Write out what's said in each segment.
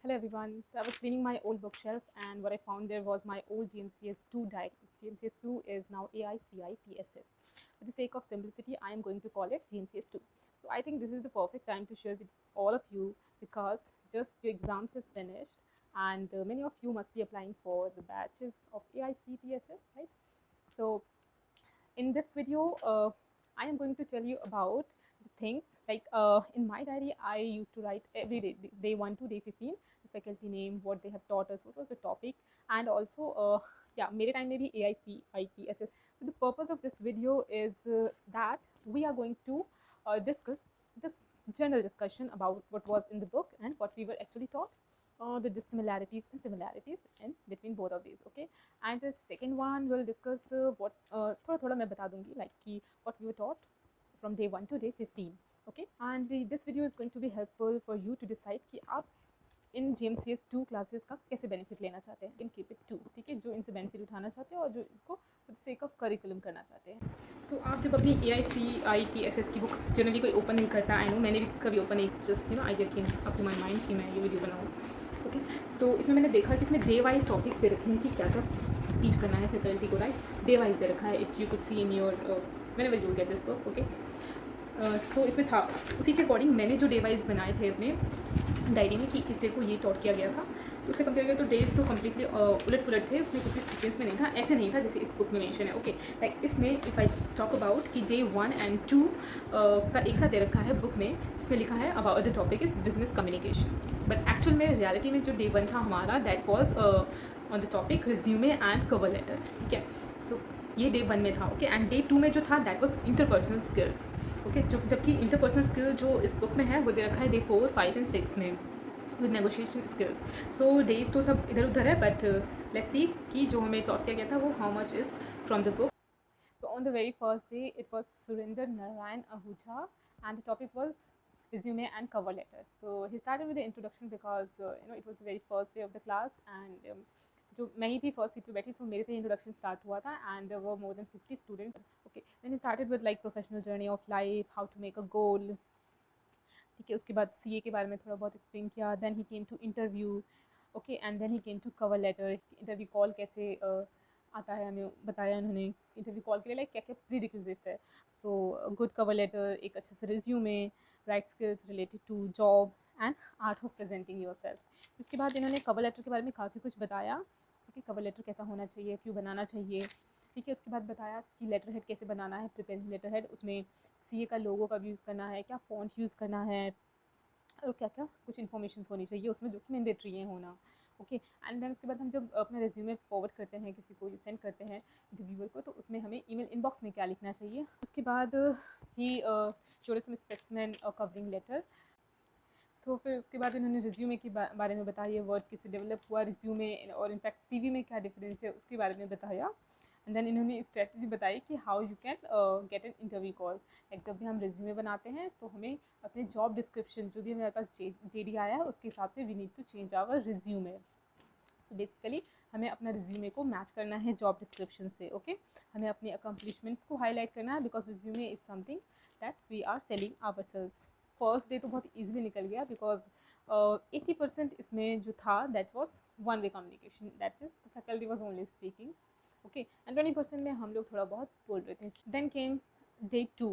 Hello everyone. So I was cleaning my old bookshelf and what I found there was my old GMCS-2 diary. GMCS-2 is now AICITSS. For the sake of simplicity, I am going to call it GMCS-2. So I think this is the perfect time to share with all of you because just your exams is finished and many of you must be applying for the batches of AICTSS, right? So in this video, I am going to tell you about the things like in my diary, I used to write every day, day 1 to day 15, the faculty name, what they have taught us, what was the topic, and also, yeah, mere time maybe AICITSS. So the purpose of this video is that we are going to discuss just general discussion about what was in the book and what we were actually taught, the dissimilarities and similarities in between both of these. Okay, and the second one will discuss what थोड़ा थोड़ा मैं बता दूंगी like कि what we were taught from day 1 to day 15. Okay, and this video is going to be helpful for you to decide कि आप इन GMCS-2 classes का कैसे बेनिफिट लेना चाहते हैं इन कीप इट टू, ठीक है, जो इनसे बेनिफिट उठाना चाहते हैं और जो इसको for the sake of curriculum करना चाहते हैं. सो आप जब अपनी AICITSS की बुक जनरली कोई ओपन नहीं करता, आई नो मैंने भी कभी ओपन नहीं, just idea came up to my mind कि मैं ये वीडियो बनाऊँ. ओके, सो इसमें मैंने देखा कि इसमें डे वाइज टॉपिक्स दे रखे हैं कि क्या क्या टीच करना है फैकल्टी को, राइट. डे वाइज दे रखा है, if you could see in your whenever you get this book. Okay, so इसमें था उसी के अकॉर्डिंग मैंने जो डे वाइज बनाए थे अपने डायरी में कि इस डे को ये टॉट किया गया था, तो उससे कंपेयर किया तो डेज तो कम्प्लीटली उलट पुलट थे, उसमें कुछ भी सीक्वेंस में नहीं था, ऐसे नहीं था जैसे इस बुक में मेंशन है. ओके, लाइक इसमें इफ़ आई टॉक अबाउट कि डे 1 and 2 का एक साथ दे रखा है बुक में, जिसमें लिखा है about the topic is business communication. But actual में रियलिटी में जो डे 1 था हमारा, that was on the topic resume and cover letter. ठीक है, सो ये डे 1 में था. ओके, एंड डे 2 में जो था that was interpersonal skills. Okay, जबकि इंटरपर्सनल स्किल जो इस बुक में है वो दे रखा है डे 4, 5 and 6 में with negotiation skills. So days तो सब इधर उधर है, बट लेट्स सी कि जो हमें टॉट किया गया था वो how much is from the book. So on the very first day, it was Surinder Narayan Ahuja, and the topic was resume and cover letter. So he started with the introduction because it was the very first day of the class, and जो मैं ही थी first seat पे बैठी, सो मेरे से introduction start हुआ था and वो more than 50 students. Okay, then he started with like professional journey of life, how to make a goal. ठीक है, उसके बाद सीए के बारे में थोड़ा बहुत एक्सप्लेन किया. Then he came to interview. Okay, and then he came to cover letter. Interview call कैसे आता है हमें बताया उन्होंने. इंटरव्यू कॉल के लिए लाइक क्या क्या प्री रिक्विजिट्स है. सो गुड कवर लेटर, एक अच्छे से resume, right skills related to job and art of presenting yourself. उसके बाद इन्होंने कवर लेटर के बारे में काफ़ी कुछ बताया कि कवर लेटर कैसा होना चाहिए, क्यों बनाना चाहिए. ठीक है, उसके बाद बताया कि लेटर हेड कैसे बनाना है, प्रिपेयरिंग लेटर हेड, उसमें सीए का लोगो कब यूज़ करना है, क्या फ़ॉन्ट यूज़ करना है, और क्या क्या कुछ इन्फॉर्मेशन होनी चाहिए उसमें जो कि मैंडेटरी है होना. ओके, एंड देन उसके बाद हम जब अपना रिज्यूमे फॉरवर्ड करते हैं किसी को, सेंड करते हैं इंटरव्यूअर को, तो उसमें हमें ईमेल इनबॉक्स में क्या लिखना चाहिए. उसके बाद ही शोड सम स्पेसिमेन और कवरिंग लेटर. सो फिर उसके बाद इन्होंने रिज्यूमे के बारे में बताया, वर्ड कैसे डेवलप हुआ रिज्यूमे और इनफैक्ट सीवी में क्या डिफरेंस है उसके बारे में बताया. एंड देन इन्होंने स्ट्रेटजी बताई कि how you can get an interview call. Like जब भी हम रिज्यूमे बनाते हैं तो हमें अपने जॉब डिस्क्रिप्शन जो भी हमारे पास जेडी आया है उसके हिसाब से we need to change our resume. So basically हमें अपना रिज्यूमे को मैच करना है जॉब डिस्क्रिप्शन से. ओके, हमें अपने अकम्पलिशमेंट्स को हाईलाइट करना है because resume is something that we are selling ourselves. First day तो बहुत ईजिली निकल गया बिकॉज 80% इसमें जो था that was one way communication, that means the faculty was only speaking. Okay, and 20% में हम लोग थोड़ा बहुत बोल रहे थे. Then came day 2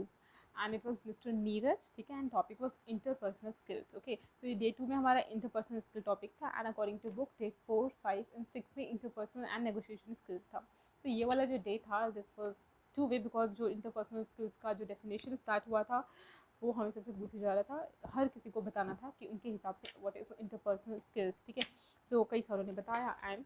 and it was mister Neeraj. ठीक है, and topic was interpersonal skills. Okay, तो ये डे 2 में हमारा इंटरपर्सनल स्किल टॉपिक था and according to book day 4, 5 and 6 में इंटरपर्सनल एंड नेगोशिएशन स्किल्स था. तो ये वाला जो डे था this was two way because जो इंटरपर्सनल स्किल्स का जो डेफिनेशन स्टार्ट हुआ था वो हमेशा से पूछा जा रहा था, हर किसी को बताना था कि उनके हिसाब से व्हाट इज़ इंटरपर्सनल स्किल्स. ठीक है, सो कई सारों ने बताया and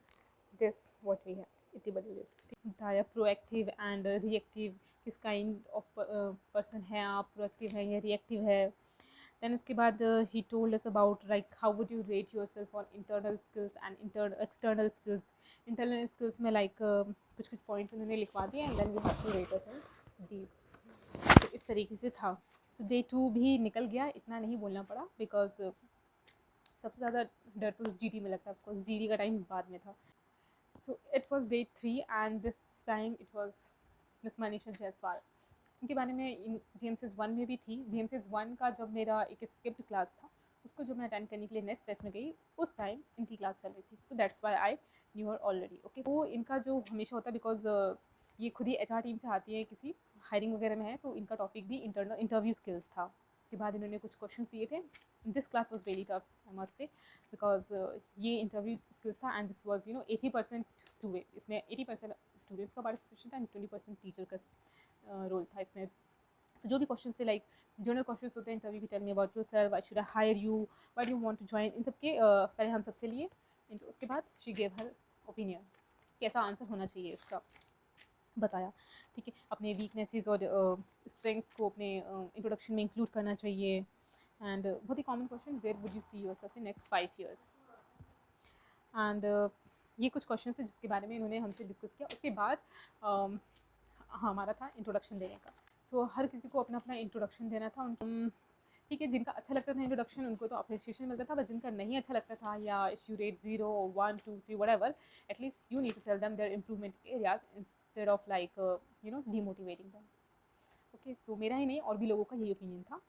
this what we have, इतनी बड़ी लिस्ट बताया. प्रोएक्टिव एंड रिएक्टिव, किस काइंड ऑफ पर्सन है आप, प्रोएक्टिव है या रिएक्टिव है. देन उसके बाद he told us about like how would you rate yourself on internal skills and external skills. Internal skills में लाइक कुछ कुछ पॉइंट्स उन्होंने लिखवा दिए and then we have to rate us on these. तो इस तरीके से था. सो डे 2 भी निकल गया, इतना नहीं बोलना पड़ा बिकॉज सबसे ज़्यादा डर तो जीडी में लगता है, बिकॉज जीडी का टाइम बाद में था. So it was day 3 and this time it was miss Manisha Jaiswal. इनके बारे में GMCS 1 में भी थी. GMCS 1 का जब मेरा एक स्किप्ड क्लास था उसको जब मैं अटेंड करने के लिए नेक्स्ट फेस्ट में गई, उस टाइम इनकी क्लास चल रही थी, so that's why I knew her already. Okay, वो इनका जो हमेशा होता है, बिकॉज ये खुद ही एचआर टीम से आती है, किसी हायरिंग वगैरह में है, तो इनका टॉपिक भी इंटरनल इंटरव्यू स्किल्स था। के बाद इन्होंने कुछ क्वेश्चन दिए थे। This class was really tough, I must से, बिकॉज ये इंटरव्यू स्किल्स था, and this was 80% two way. इसमें 80% स्टूडेंट्स का पार्टिसिपेशन था एंड 20% टीचर का रोल था इसमें। सो जो भी क्वेश्चन थे, लाइक जनरल क्वेश्चन होते हैं इंटरव्यू की, tell me about yourself, why should I hire you, why do you want to join, इन सब के पहले हम सबसे लिए। उसके बाद शी गेव हर ओपिनियन, कैसा आंसर होना चाहिए इसका, बताया। ठीक है, अपने वीकनेसेस और स्ट्रेंथ्स को अपने इंट्रोडक्शन में इंक्लूड करना चाहिए। एंड बहुत ही common question, where would you see yourself in next 5 years। And ये कुछ क्वेश्चन थे जिसके बारे में इन्होंने हमसे डिस्कस किया। उसके बाद हमारा था इंट्रोडक्शन देने का। सो हर किसी को अपना अपना इंट्रोडक्शन देना था। उनको ठीक है, जिनका अच्छा लगता था इंट्रोडक्शन, उनको तो अप्रिसिएशन मिलता था, बट जिनका नहीं अच्छा लगता था, या if you rate 0 1 2 3 whatever, at least you need to tell them their improvement areas instead of like demotivating them. Okay, so मेरा ही नहीं और भी लोगों का यही ओपिनियन था।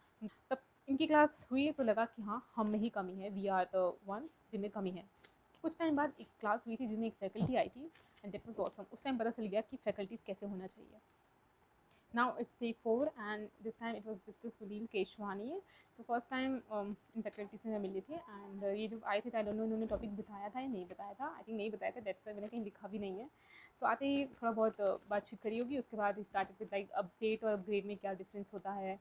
तब इनकी क्लास हुई तो लगा कि हाँ, हम में ही कमी है, वी आर द वन जिनमें कमी है। कुछ टाइम बाद एक क्लास हुई थी जिसमें एक फैकल्टी आई थी, एंड दैट वाज ऑसम। उस टाइम पता चल गया कि फैकल्टीज़ कैसे होना चाहिए। Now it's day 4 and this time it was Mr. Sunil Keshwani. So first time in faculty से मैं मिली थी, एंड ये जब आए थे, आई डोंट नो इन्होंने टॉपिक बताया था या नहीं बताया था, आई थिंक नहीं बताया था, दैट्स वाई मैंने कहीं लिखा भी नहीं है। सो आते ही थोड़ा बहुत बातचीत करी होगी, उसके बाद ही स्टार्टेड विद लाइक अपडेट और अपग्रेड में क्या डिफरेंस होता है।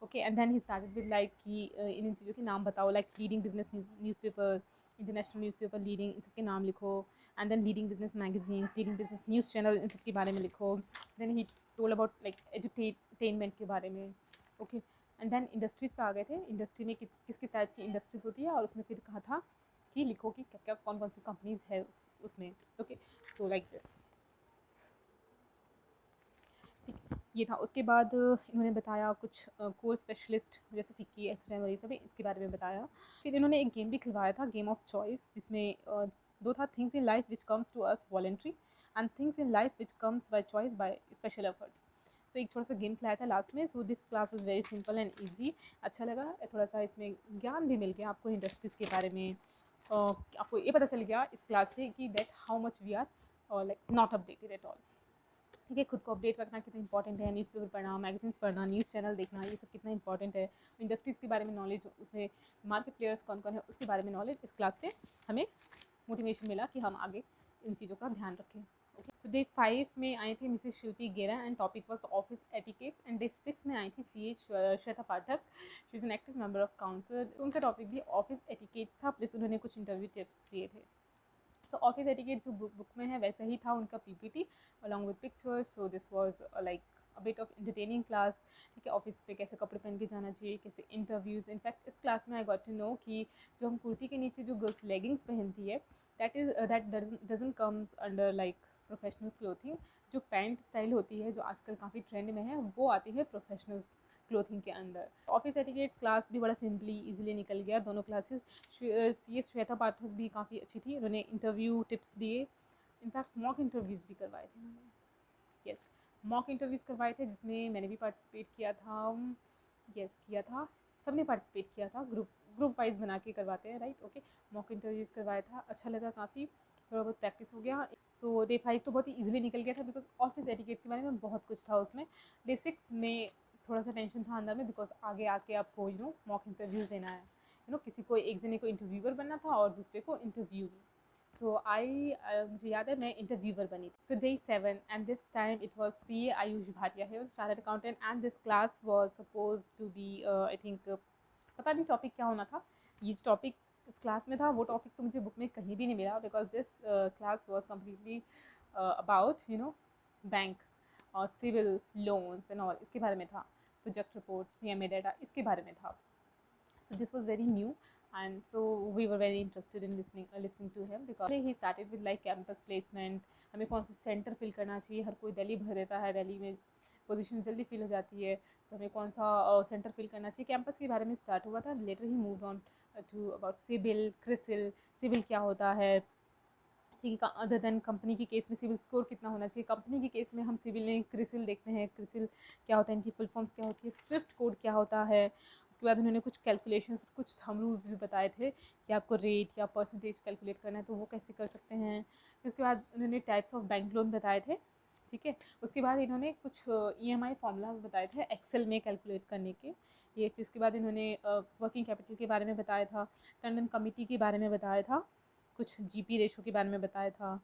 Okay, and then he started with like कि इन चीज़ों के नाम बताओ, like leading business newspaper, international newspaper leading, इन सब के नाम लिखो। And then leading business magazines, leading business news channel, इन सब के बारे में लिखो। Then he told about like edutainment के बारे में। ओके, एंड देन इंडस्ट्रीज़ पे आ गए थे, इंडस्ट्री में किस किस टाइप की इंडस्ट्रीज़ होती है, और उसमें फिर कहा था कि लिखो कि क्या क्या कौन कौन सी कंपनीज़ है उसमें। ओके, सो लाइक दिस, ये था। उसके बाद इन्होंने बताया कुछ कोर स्पेशलिस्ट जैसे फिक्की, एसोचैम और ये सब, इसके बारे में बताया। फिर इन्होंने एक गेम भी खिलवाया था, गेम ऑफ चॉइस, जिसमें दो था, things in life which comes to us voluntary and things in life which comes by choice by special efforts. तो एक छोटा सा गेम खिलाया था लास्ट में। So this class was very simple and easy, अच्छा लगा। थोड़ा सा इसमें ज्ञान भी मिल गया आपको इंडस्ट्रीज़ के बारे में। आपको ये पता चल गया इस क्लास से कि that how much we are like not updated at all. ठीक है, खुद को अपडेट रखना कितना इंपॉर्टेंट है, न्यूज़पेपर पढ़ना, मैगजीन्स पढ़ना, न्यूज़ चैनल देखना, ये सब कितना इंपॉर्टेंट है। इंडस्ट्रीज़ के बारे में नॉलेज, उसमें मार्केट प्लेयर्स कौन कौन है उसके बारे में नॉलेज, इस क्लास से हमें मोटिवेशन मिला कि हम आगे इन चीज़ों का ध्यान रखें। ओके, सो डे 5 में आई थी मिसेस शिल्पी गेरा and topic was office etiquettes. And day 6 में आई थी CH Shweta Pathak, she is an active member of council. उनका टॉपिक भी ऑफिस एटिकेट्स था, प्लस उन्होंने कुछ इंटरव्यू टिप्स दिए थे। तो ऑफिस एटिकेट जो बुक में है वैसा ही था उनका PPT along with pictures. So this was like a bit of entertaining class. ठीक है, ऑफिस पे कैसे कपड़े पहन के जाना चाहिए, कैसे इंटरव्यूज़। इनफैक्ट इस क्लास में आई गॉट टू नो कि जो हम कुर्ती के नीचे जो गर्ल्स लेगिंग्स पहनती है, that doesn't comes under like professional clothing. जो पैंट स्टाइल होती है जो आजकल काफ़ी ट्रेंड में है, वो आती है प्रोफेशनल क्लोथिंग के अंदर। ऑफिस एटिकेट्स क्लास भी बड़ा सिंपली इजीली निकल गया, दोनों क्लासेस। ये श्वेता पाठक भी काफ़ी अच्छी थी, उन्होंने इंटरव्यू टिप्स दिए। इनफैक्ट मॉक इंटरव्यूज़ भी करवाए थे उन्होंने। यस, मॉक इंटरव्यूज़ करवाए थे जिसमें मैंने भी पार्टिसिपेट किया था। यस, किया था, सबने पार्टिसिपेट किया था, ग्रुप ग्रुप वाइज बना के करवाते हैं, राइट। ओके, मॉक इंटरव्यूज़ करवाया था, अच्छा लगा काफ़ी, थोड़ा बहुत प्रैक्टिस हो गया। सो डे 5 तो बहुत ही ईजिली निकल गया था, बिकॉज ऑफिस एटिकेट्स के बारे में बहुत कुछ था उसमें। डे 6 में थोड़ा सा टेंशन था अंदर में, बिकॉज आगे आके आपको मॉक इंटरव्यूज़ देना है। किसी को, एक जने को इंटरव्यूअर बनना था और दूसरे को इंटरव्यू। सो मुझे याद है मैं इंटरव्यूअर बनी थी। So day 7 and this time it was CA Ayush Bhatia, he was chartered accountant, and this class was supposed to be I think, पता नहीं टॉपिक क्या होना था। ये जो टॉपिक इस क्लास में था वो टॉपिक तो मुझे बुक में कहीं भी नहीं मिला, because this class was completely about bank और सिविल लोन्स एंड ऑल, इसके बारे में था। प्रोजेक्ट रिपोर्ट, CMA डाटा, इसके बारे में था। So this was very new, and so we were very interested in listening to him, because he started with like campus placement, हमें कौन सा सेंटर फिल करना चाहिए, हर कोई दिल्ली भर देता है, दिल्ली में पोजीशन जल्दी फिल हो जाती है, सो हमें कौन सा सेंटर फिल करना चाहिए, कैंपस के बारे में स्टार्ट हुआ था। Later he move on to about CIBIL, CRISIL, CIBIL क्या होता है, ठीक है। अदर देन कंपनी के केस में सिविल स्कोर कितना होना चाहिए, कंपनी के केस में हम सिविल में क्रिसिल देखते हैं, क्रिसिल क्या होता है, इनकी फुल फॉर्म्स क्या होती है, स्विफ्ट कोड क्या होता है। उसके बाद उन्होंने कुछ कैलकुलेशंस, कुछ थंब रूल्स भी बताए थे कि आपको रेट या परसेंटेज कैलकुलेट करना है तो वो कैसे कर सकते हैं। फिर उसके बाद उन्होंने टाइप्स ऑफ बैंक लोन बताए थे, ठीक है। उसके बाद इन्होंने कुछ EMI फार्मूलाज बताए थे एक्सेल में कैलकुलेट करने के ये। फिर उसके बाद इन्होंने वर्किंग कैपिटल के बारे में बताया था, टंडन कमिटी के बारे में बताया था, कुछ GP रेशो के बारे में बताया था,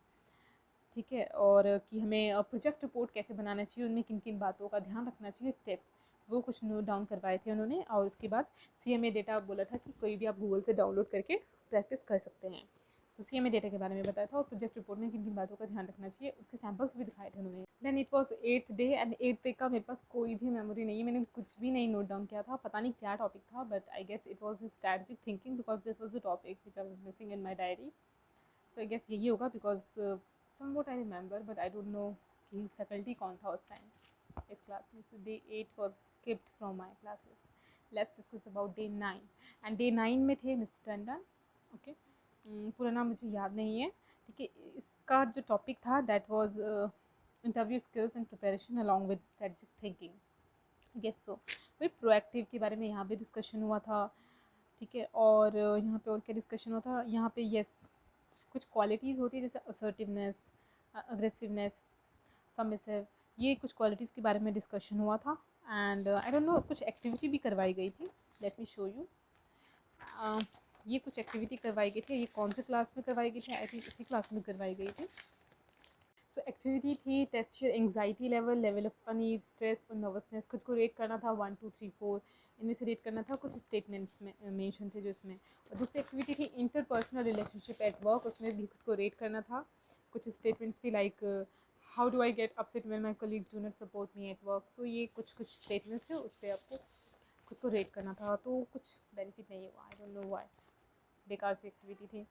ठीक है। और कि हमें प्रोजेक्ट रिपोर्ट कैसे बनाना चाहिए, उनमें किन किन बातों का ध्यान रखना चाहिए, टिप्स वो कुछ नोट डाउन करवाए थे उन्होंने। और उसके बाद CMA डेटा बोला था कि कोई भी आप गूगल से डाउनलोड करके प्रैक्टिस कर सकते हैं। तो CMA डेटा के बारे में बताया था और प्रोजेक्ट रिपोर्ट में किन किन बातों का ध्यान रखना चाहिए, उसके सैम्पल्स भी दिखाए थे उन्होंने। Then it was 8th day and 8th day का मेरे पास कोई भी मेमोरी नहीं है, मैंने कुछ भी नहीं नोट डाउन किया था, पता नहीं क्या टॉपिक था, but I guess it was strategic thinking because this was the topic which I was missing in my diary. So I guess यही होगा because somewhat I remember but I don't know कि faculty कौन था उस time इस class में। So day 8 was skipped from my classes. Let's discuss about day 9 and day 9 में थे मिस्टर टंडन, ओके। पूरा नाम मुझे याद नहीं है, ठीक है। इसका जो टॉपिक था that was interview skills and preparation along with strategic thinking, guess. So वही प्रोएक्टिव के बारे में यहाँ पे डिस्कशन हुआ था, ठीक है। और यहाँ पे और क्या डिस्कशन हुआ था, यहाँ पे यस कुछ क्वालिटीज़ होती है जैसे असर्टिवनेस, अग्रेसिवनेस, सबमिसिव, ये कुछ क्वालिटीज़ के बारे में डिस्कशन हुआ था। एंड आई डोंट नो कुछ एक्टिविटी भी करवाई गई थी, लेट मी शो यू। ये कुछ एक्टिविटी करवाई गई थी, ये कौन से क्लास में करवाई गई थी, आई थिंक इसी क्लास में करवाई गई थी। सो एक्टिविटी थी test your anxiety level, level of unease, stress और नर्वसनेस, खुद को रेट करना था 1 2 3 4, इनमें से रेट करना था। कुछ स्टेटमेंट्स में मेंशन थे जो इसमें। और दूसरी एक्टिविटी थी इंटरपर्सनल रिलेशनशिप एट वर्क, उसमें भी खुद को रेट करना था। कुछ स्टेटमेंट्स थी like how do I get upset when my colleagues do not support me at work. So ये कुछ कुछ स्टेटमेंट्स थे, उस पर आपको खुद को रेट करना था। तो कुछ बेनिफिट नहीं हुआ, आई डोंट नो व्हाई, बेकार सी एक्टिविटी थी।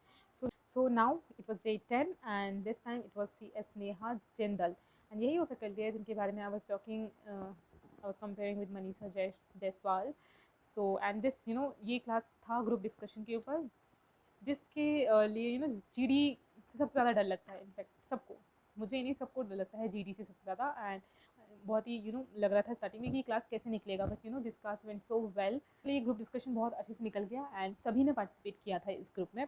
So now it was day 10 and this time it was CS Neha Jindal and यही वो फैकल्टी है जिनके बारे में I was talking, I was comparing with Manisha Jaiswal. So and this you know ये class था group discussion के ऊपर, जिसके लिए यू नो GD से सबसे ज़्यादा डर लगता है। इनफैक्ट सबको, मुझे ही नहीं सबको डर लगता है GD से सबसे ज़्यादा। एंड बहुत ही लग रहा था स्टार्टिंग में कि क्लास कैसे निकलेगा, but this class went so well. ये ग्रुप डिस्कशन बहुत अच्छे से निकल गया एंड सभी ने पार्टिसिपेट किया था इस ग्रुप में।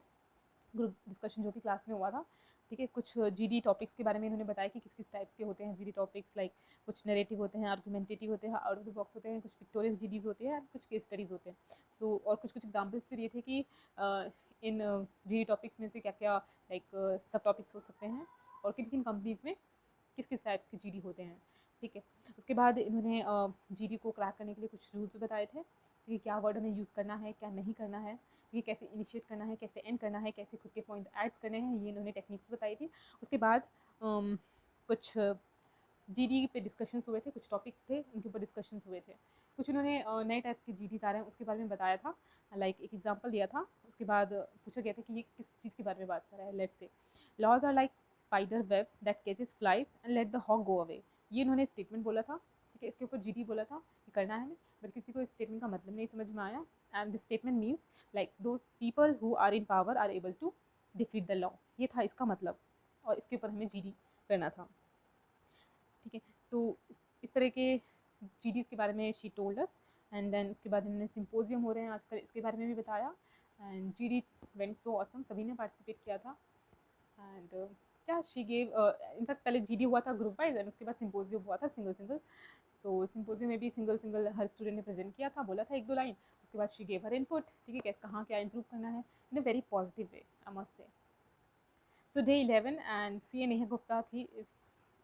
ग्रुप डिस्कशन जो भी क्लास में हुआ था, ठीक है। कुछ GD टॉपिक्स के बारे में इन्होंने बताया कि किस किस टाइप्स के होते हैं GD टॉपिक्स, लाइक कुछ नरेटिव होते हैं, आर्गुमेंटेटिव होते हैं, आउट ऑफ द बॉक्स होते हैं, कुछ पिक्टोरियल GDs होते हैं, कुछ केस स्टडीज़ होते हैं। सो और कुछ कुछ एग्जाम्पल्स भी दिए थे कि इन GD टॉपिक्स में से क्या क्या लाइक सब टॉपिक्स हो सकते हैं और किन किन कंपनीज़ में किस किस टाइप्स के GD होते हैं, ठीक है। उसके बाद इन्होंने GD को क्रैक करने के लिए कुछ रूल्स बताए थे कि क्या वर्ड हमें यूज़ करना है, क्या नहीं करना है, ये कैसे इनिशिएट करना है, कैसे एंड करना है, कैसे खुद के पॉइंट ऐड्स करने हैं, ये इन्होंने टेक्निक्स बताई थी। उसके बाद कुछ GD पे डिस्कशंस हुए थे, कुछ टॉपिक्स थे उनके ऊपर डिस्कशंस हुए थे। कुछ उन्होंने नए टाइप्स के GDs आ रहे हैं उसके बारे में बताया था, लाइक एक एग्जांपल दिया था। उसके बाद पूछा गया था कि ये किस चीज़ के बारे में बात कर रहा है। Let's say laws are like spider webs that catches flies and let the hawk go away, ये इन्होंने स्टेटमेंट बोला था, ठीक है। इसके ऊपर GD बोला था कि करना है हमें, बट किसी को इस स्टेटमेंट का मतलब नहीं समझ में आया। And this statement means like those people who are in power are able to defeat the law, ये था इसका मतलब। और इसके ऊपर हमें GD करना था, ठीक है। तो इस तरह के GDs के बारे में she told us. And then उसके बाद इन्होंने सिम्पोजियम हो रहे हैं आजकल, इसके बारे में भी बताया। And GD went so awesome, सभी ने पार्टिसिपेट किया था। एंड क्या शी गेव, इनफैक्ट पहले GD हुआ था ग्रुप वाइज एंड उसके बाद सिम्पोजियम हुआ था सिंगल सिंगल। सो सिम्पोजियम में भी सिंगल सिंगल हर स्टूडेंट ने प्रेजेंट किया था, बोला था एक दो लाइन। उसके बाद शी गेव हर इनपुट, ठीक है, कहाँ क्या इंप्रूव करना है, in a very positive way I must say. So day 11 and CA Neha Gupta थी इस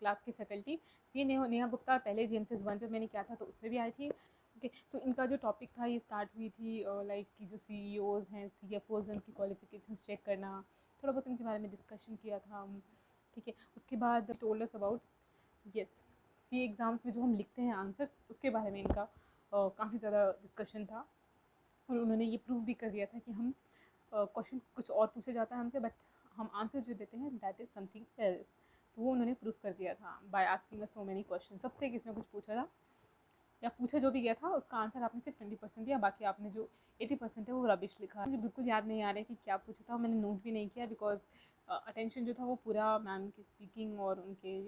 क्लास की फैकल्टी। CA नेहा गुप्ता पहले GMCS-1 जब मैंने किया था तो उसमें भी आई थी, ओके। सो इनका जो टॉपिक था ये स्टार्ट हुई थी लाइक कि जो CEOs हैं, CFOs हैं, उनकी क्वालिफिकेशंस चेक करना, थोड़ा बहुत उनके बारे में डिस्कशन किया था, ठीक है। उसके बाद told us about yes CA exams में जो हम लिखते हैं आंसर्स, उसके बारे में इनका काफ़ी ज़्यादा डिस्कशन था। और उन्होंने ये प्रूव भी कर दिया था कि हम क्वेश्चन कुछ और पूछा जाता है हमसे, बट हम आंसर जो देते हैं दैट इज़ समथिंग एल्स। तो वो उन्होंने प्रूव कर दिया था by asking us so many question. सबसे किसी ने कुछ पूछा था या पूछा जो भी गया था उसका आंसर आपने सिर्फ 20% दिया, बाकी आपने जो 80% है वो रबिश लिखा। मुझे बिल्कुल याद नहीं आ रहा है कि क्या पूछा था, मैंने नोट भी नहीं किया बिकॉज अटेंशन जो था वो पूरा मैम की स्पीकिंग और उनके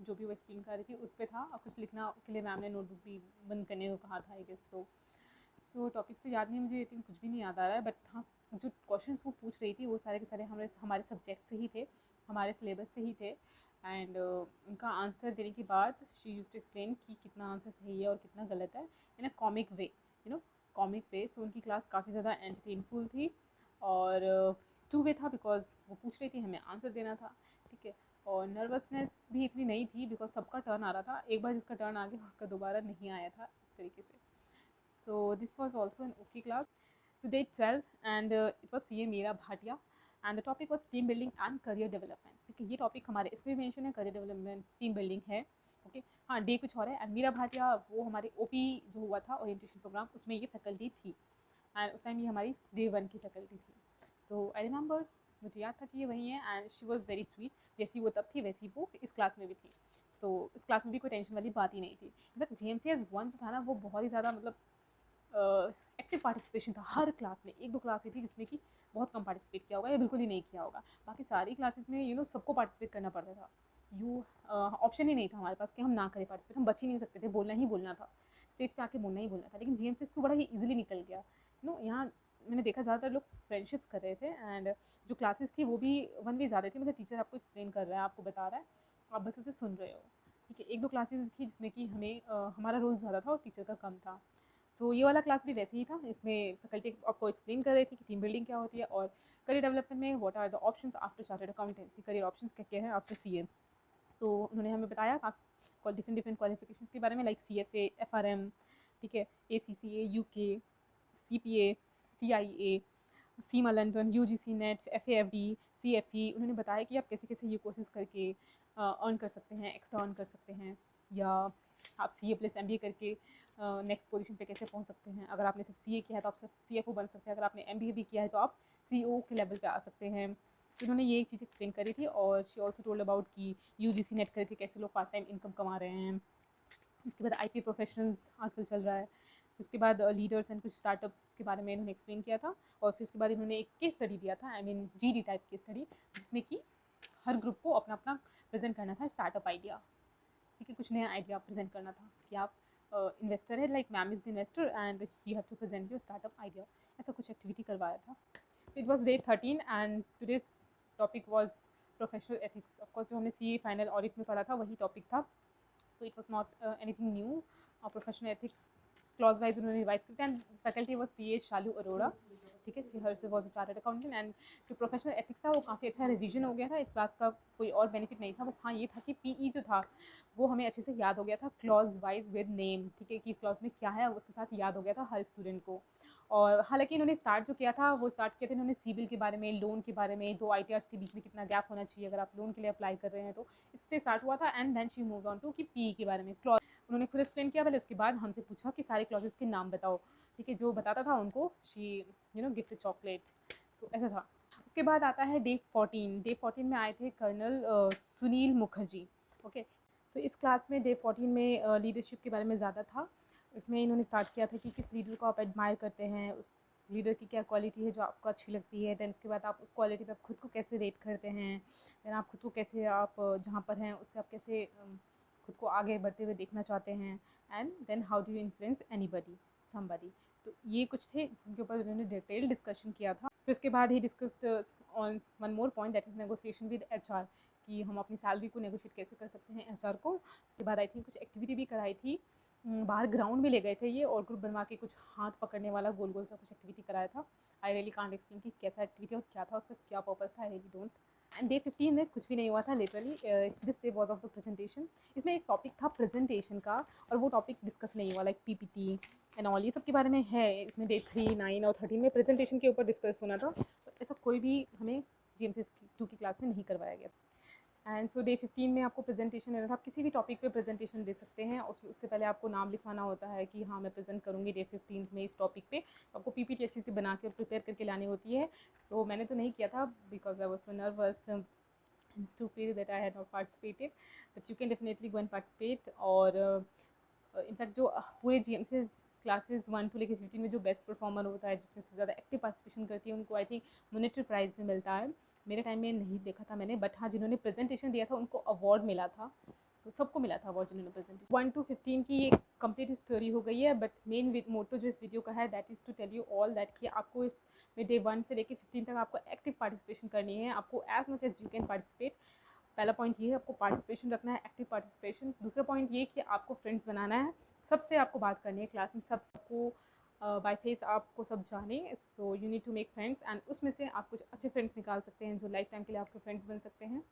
जो भी वो एक्सप्लेन कर रही थी उस पर था। और कुछ लिखना के लिए मैम ने नोटबुक भी बंद करने को कहा था आई गेस। सो टॉपिक्स तो याद नहीं मुझे, आई थिंक कुछ भी नहीं याद आ रहा है, बट हाँ जो क्वेश्चंस वो पूछ रही थी वो सारे के सारे हमारे हमारे सब्जेक्ट से ही थे, हमारे सिलेबस से ही थे। एंड उनका आंसर देने के बाद शी यूज टू एक्सप्लेन कि कितना आंसर सही है और कितना गलत है in a comic way, comic वे। सो उनकी क्लास काफ़ी ज़्यादा एंटरटेनफुल थी और टू वे था, बिकॉज वो पूछ रही थी हमें आंसर देना था, ठीक है। और नर्वसनेस भी इतनी नहीं थी बिकॉज सबका टर्न आ रहा था, एक बार जिसका टर्न आ गया उसका दोबारा नहीं आया था इस तरीके से। So this was also an OK class. So day 12 and it was CA Meera Bhatia and the topic was team building and career development. ठीक है, ये टॉपिक हमारे इसमें मेंशन है, career development, team building है। ओके हाँ, day कुछ और है। एंड मीरा भाटिया वो हमारे OP जो हुआ था ओरिएंटेशन प्रोग्राम, उसमें ये फैकल्टी थी एंड उस टाइम ये हमारी डे 1 की फैकल्टी थी। सो आई रिमेंबर, मुझे याद था कि ये वही है and she was very sweet. जैसी वो तब थी वैसी वो इस क्लास में भी थी। सो इस क्लास में भी कोई टेंशन वाली बात ही नहीं थी। बट GMCS 1 जो था ना वो बहुत ही ज़्यादा मतलब एक्टिव पार्टिसिपेशन था हर क्लास में। एक दो क्लास थी जिसमें कि बहुत कम पार्टिसिपेट किया होगा या बिल्कुल ही नहीं किया होगा, बाकी सारी क्लासेस में सबको पार्टिसिपेट करना पड़ता था। ऑप्शन ही नहीं था हमारे पास कि हम ना करें पार्टिसिपेट, हम बच ही नहीं सकते थे, बोलना ही बोलना था, स्टेज पे आके बोलना ही बोलना था। लेकिन GMCS 2 बड़ा ही ईजिली निकल गया। यहाँ मैंने देखा ज़्यादातर लोग फ्रेंडशिप्स कर रहे थे एंड जो क्लासेस थी वो भी 1 वे ज़्यादा थी, मतलब टीचर आपको एक्सप्लेन कर रहा है, आपको बता रहा है, आप बस उसे सुन रहे हो, ठीक है। एक दो क्लासेस थी जिसमें कि हमें हमारा रोल ज़्यादा था और टीचर का कम था। सो ये वाला क्लास भी वैसे ही था, इसमें फैकल्टी आपको एक्सप्लेन कर रही थी कि टीम बिल्डिंग क्या होती है और करियर डेवलपमेंट में what are the options after chartered accountancy, career options क्या क्या है आफ्टर CA। तो उन्होंने हमें बताया डिफरेंट डिफरेंट क्वालिफिकेशंस के बारे में, लाइक CFA, FRM, ठीक है, ACCA, UK, CPA, CIA, CIMA London, UGC NET, FAFD, CFE। उन्होंने बताया कि आप कैसे कैसे ये कोर्सेज करके अर्न कर सकते हैं, एक्स्ट्रा अर्न कर सकते हैं, या आप CA+MBA करके नेक्स्ट पोजीशन पे कैसे पहुंच सकते हैं। अगर आपने सिर्फ CA किया है तो आप सिर्फ CFO बन सकते हैं, अगर आपने MBA भी किया है तो आप CO के लेवल पे आ सकते हैं। तो उन्होंने ये एक चीज़ एक्सप्लेन करी थी और शी ऑल्सो टोल्ड अबाउट कि UGC नेट करके कैसे लोग पार्ट टाइम इनकम कमा रहे हैं। उसके बाद IP प्रोफेशनल्स आजकल चल रहा है। उसके बाद लीडर्स एंड कुछ स्टार्टअप्स के बारे में इन्होंने एक्सप्लेन किया था और फिर उसके बाद इन्होंने एक केस स्टडी दिया था, I mean GD type case study, जिसमें कि हर ग्रुप को अपना अपना प्रेजेंट करना था स्टार्टअप आइडिया, ठीक है, कुछ नया आइडिया प्रेजेंट करना था कि आप इन्वेस्टर है, like ma'am is the investor and you have to present your startup idea. ऐसा कुछ एक्टिविटी करवाया था। It was day 13 and today's topic was professional ethics. Of course जो हमने CA फाइनल ऑडिट में पढ़ा था वही टॉपिक था। So it was not anything new. Professional ethics clause wise उन्होंने रिवाइज करते एंड फैकल्टी वॉज CA शालू अरोड़ा, ठीक है, शी हर से was a chartered accountant. And जो प्रोफेशनल एथिक्स था वो काफ़ी अच्छा रिवीजन हो गया था। इस क्लास का कोई और बेनिफिट नहीं था, बस हाँ ये था कि PE जो था वो हमें अच्छे से याद हो गया था, क्लॉज वाइज विद नेम, ठीक है, कि इस क्लॉज में क्या है उसके साथ याद हो गया था हर स्टूडेंट को। और हालांकि इन्होंने स्टार्ट जो किया था वो स्टार्ट किया था इन्होंने सिविल के बारे में, लोन के बारे में, दो ITRs के बीच में कितना गैप होना चाहिए अगर आप लोन के लिए अप्लाई कर रहे हैं, तो इससे स्टार्ट हुआ था। And then she move on to कि PE के बारे में क्लॉज उन्होंने खुद एक्सप्लेन किया पहले, उसके बाद हमसे पूछा कि सारे क्लॉजेस के नाम बताओ, ठीक है, जो बताता था उनको शी गिफ्ट चॉकलेट। सो ऐसा था। उसके बाद आता है डे 14। डे 14 में आए थे कर्नल सुनील मुखर्जी, ओके। तो इस क्लास में डे 14 में लीडरशिप के बारे में ज़्यादा था। इसमें इन्होंने स्टार्ट किया था कि किस लीडर को आप एडमायर करते हैं, उस लीडर की क्या क्वालिटी है जो आपको अच्छी लगती है, देन उसके बाद आप उस क्वालिटी पे आप खुद को कैसे रेट करते हैं, देन आप खुद को कैसे आप जहाँ पर हैं उससे आप कैसे खुद को आगे बढ़ते हुए देखना चाहते हैं, and then how do you influence anybody somebody. तो ये कुछ थे जिनके ऊपर उन्होंने डिटेल डिस्कशन किया था। फिर उसके बाद ही discussed on one more point, that is negotiation with HR, कि हम अपनी सैलरी को नेगोशिएट कैसे कर सकते हैं HR को। उसके बाद आई थिंक कुछ एक्टिविटी भी कराई थी, बाहर ग्राउंड में ले गए थे ये और ग्रुप बनवा के कुछ हाथ पकड़ने वाला गोल गोल सा कुछ एक्टिविटी कराया था। आई रियली कांट एक्सप्लेन कि कैसा एक्टिविटी और क्या था, उसका क्या पर्पस था, I really don't. And day 15 में कुछ भी नहीं हुआ था literally, this day was of the presentation. इसमें एक टॉपिक था प्रेजेंटेशन का और वो टॉपिक डिस्कस नहीं हुआ, लाइक PPT एंड ऑल, ये सब के बारे में है इसमें। डे 3, 9 और 13 में प्रेजेंटेशन के ऊपर डिस्कस होना था, तो ऐसा कोई भी हमें GMCS 2 की क्लास में नहीं करवाया गया। एंड सो डे 15 में आपको प्रेजेंटेशन देना था। आप किसी भी टॉपिक पे प्रेजेंटेशन दे सकते हैं, उससे पहले आपको नाम लिखवाना होता है कि हाँ मैं प्रेजेंट करूँगी डे 15 में इस टॉपिक पे। तो आपको PPT अच्छी से बना के प्रिपेयर करके लानी होती है। सो मैंने तो नहीं किया था because I was so nervous and stupid that I had not participated, but you can definitely go and participate। और इनफैक्ट जो पूरे GMCS क्लासेस 1 to लेकर 15 में जो बेस्ट परफॉर्मर होता है, जिसमें सबसे ज़्यादा एक्टिव पार्टिसिपेशन करती है, उनको आई थिंक मॉनिटरी प्राइज़ भी मिलता है। मेरे टाइम में नहीं देखा था मैंने, बट हाँ जिन्होंने प्रेजेंटेशन दिया था उनको अवार्ड मिला था। सो सबको मिला था अवार्ड जिन्होंने प्रेजेंटेशन। 1 to 15 की ये कंप्लीट स्टोरी हो गई है, बट मेन मोटो जो इस वीडियो का है that is to tell you all that कि आपको इसमें डे 1 से लेकर 15 तक आपको एक्टिव पार्टिसिपेशन करनी है। आपको as much as you can participate. पहला पॉइंट ये है, आपको पार्टिसिपेशन रखना है, एक्टिव पार्टिसिपेशन। दूसरा पॉइंट ये कि आपको फ्रेंड्स बनाना है, सबसे आपको बात करनी है क्लास में, सबको बाय फेस आपको सब जाने। So you need to make friends and उसमें से आप कुछ अच्छे फ्रेंड्स निकाल सकते हैं जो लाइफ टाइम के लिए आपके फ्रेंड्स बन सकते हैं।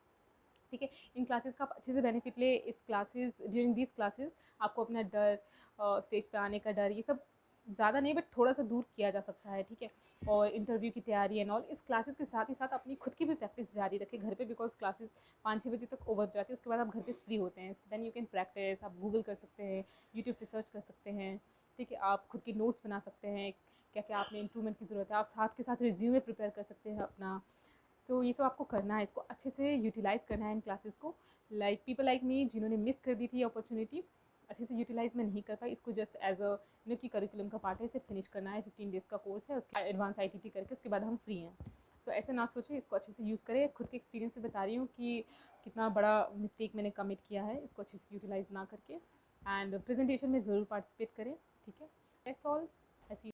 ठीक है, इन क्लासेस का आप अच्छे से बेनिफिट ले। इस क्लासेस ड्यूरिंग दिस क्लासेस आपको अपना डर, स्टेज पे आने का डर, ये सब ज़्यादा नहीं बट थोड़ा सा दूर किया जा सकता है। ठीक है, और इंटरव्यू की तैयारी एंड ऑल इस क्लासेस के साथ ही साथ अपनी खुद की भी प्रैक्टिस जारी रखें घर पे, बिकॉज क्लासेस 5-6 बजे तक ओवर जाती है, उसके बाद आप घर पे फ्री होते हैं। देन यू कैन प्रैक्टिस, आप गूगल कर सकते हैं, यूट्यूब पे सर्च कर सकते हैं। ठीक है, आप खुद के नोट्स बना सकते हैं, क्या क्या आपने इंप्रूवमेंट की ज़रूरत है, आप साथ के साथ रिज्यूमे प्रिपेयर कर सकते हैं अपना। सो ये सब आपको करना है, इसको अच्छे से यूटिलाइज़ करना है इन क्लासेस को। लाइक पीपल लाइक मी जिन्होंने मिस कर दी थी अपॉर्चुनिटी, अच्छे से यूटिलाइज़ में नहीं कर पाई, इसको जस्ट एज अ की करिकुलम का पार्ट है, इसे फिनिश करना है। 15 डेज़ का कोर्स है, उसके एडवांस ITT करके उसके बाद हम फ्री हैं। सो ऐसे ना सोचिए, इसको अच्छे से यूज़ करें। खुद के एक्सपीरियंस से बता रही हूँ कि कितना बड़ा मिस्टेक मैंने कमिट किया है इसको अच्छे से यूटिलाइज़ ना करके। एंड प्रेजेंटेशन में ज़रूर पार्टिसिपेट करें। ठीक है, दैट्स ऑल। ऐसी